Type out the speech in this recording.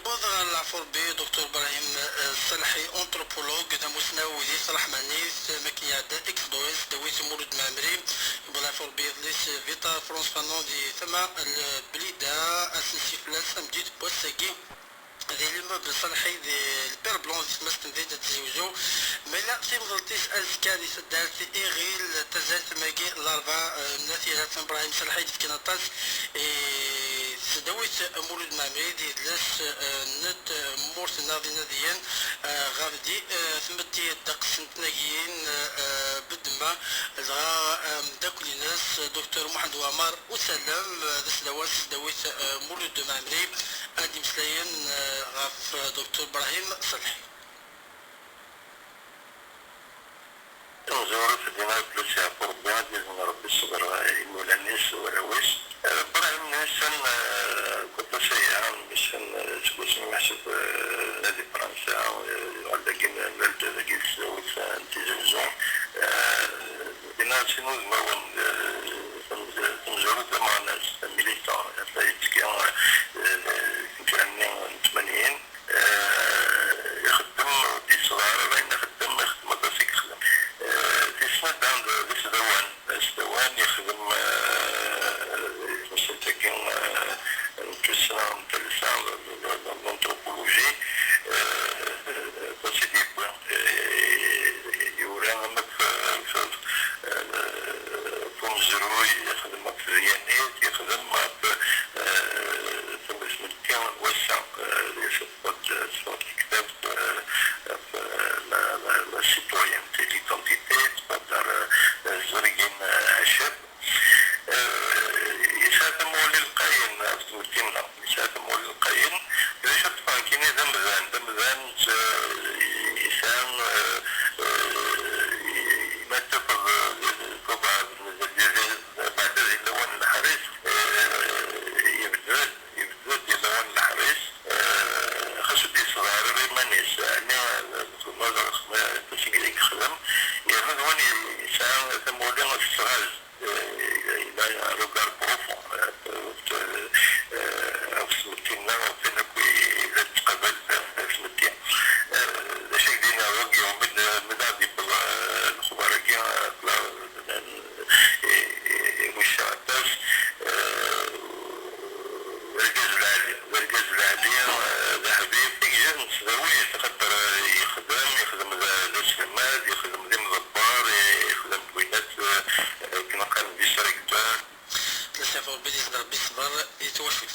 بوضع العفور بي دكتور إبراهيم الصلحي أنثروبولوج دا مسناوي صلاح مانيس مكيا دا إكس دويس دويس مولود مامري بوضع العفور بي ليس فيتا فرونس فانون دي ثم البليدا أسنسي فلاس مجيد بوساكي ذي الموب صالحي ذي البير بلون تمستن ذي تزيوزو ملا في مضلتيس أزكاري سدار في إيغيل تزالت ماكي الأربعة نثيرة إبراهيم صالحي في كنطاس سدويت مولود مامري دي دلاس نت مورت ناضي ناديين غاردي ثمتي دقس نتناقيين بدما غا داكل ناس دكتور محمد وعمر وسلام ذا سدوات سدويت مولود مامري أدي مسلاين غاف دكتور إبراهيم صلحي. زورت دينا بلوسيا قربان من ربي الصبر المولانيس وراويس إبراهيم نيسان كنت سيئا بسن تقسم محسب نادي فرنسا ولكن لكن سويت انتزوزون دينا سنوز مون زورت مع ناس ميليتان فايتكي كان 80 يخدم دي صغار بين يخدم مدرسة يخدم تسمع عند السدوان يخدم مثل تكين نتوسنا نتلسان الانثروبولوجي بسيدي يوران في مزروي يخدم في ريانيت يخدم وسع صوت الكتاب لا سيتويانتي ليدونتيتي تقدر زرقين عشب يساتموا للقاين أفتمتنا يساتموا للقاين إذا شفت فانكيني دمذان يسان ما تفض طبعا بعد اللون الحريص يبدأ اللون الحريص خشدي صغار ريمانيس أنا في الموضوع تسجيلي خدم يعني وين يسان ثمولين الصغار إلى رجال بروفون أو سمتين وفينا كوي لتقبل سمتين ده شيء دينا وجه ومن مدادي بالخبراء مشاهدات ورجز العادية ذهبي بيجن سدوية تقدر يخدم ذا السلمات يخدم ذي مضبار يخدم بوينات كما قال بيشارك لسه فور بدي ربي الصبر يتوفى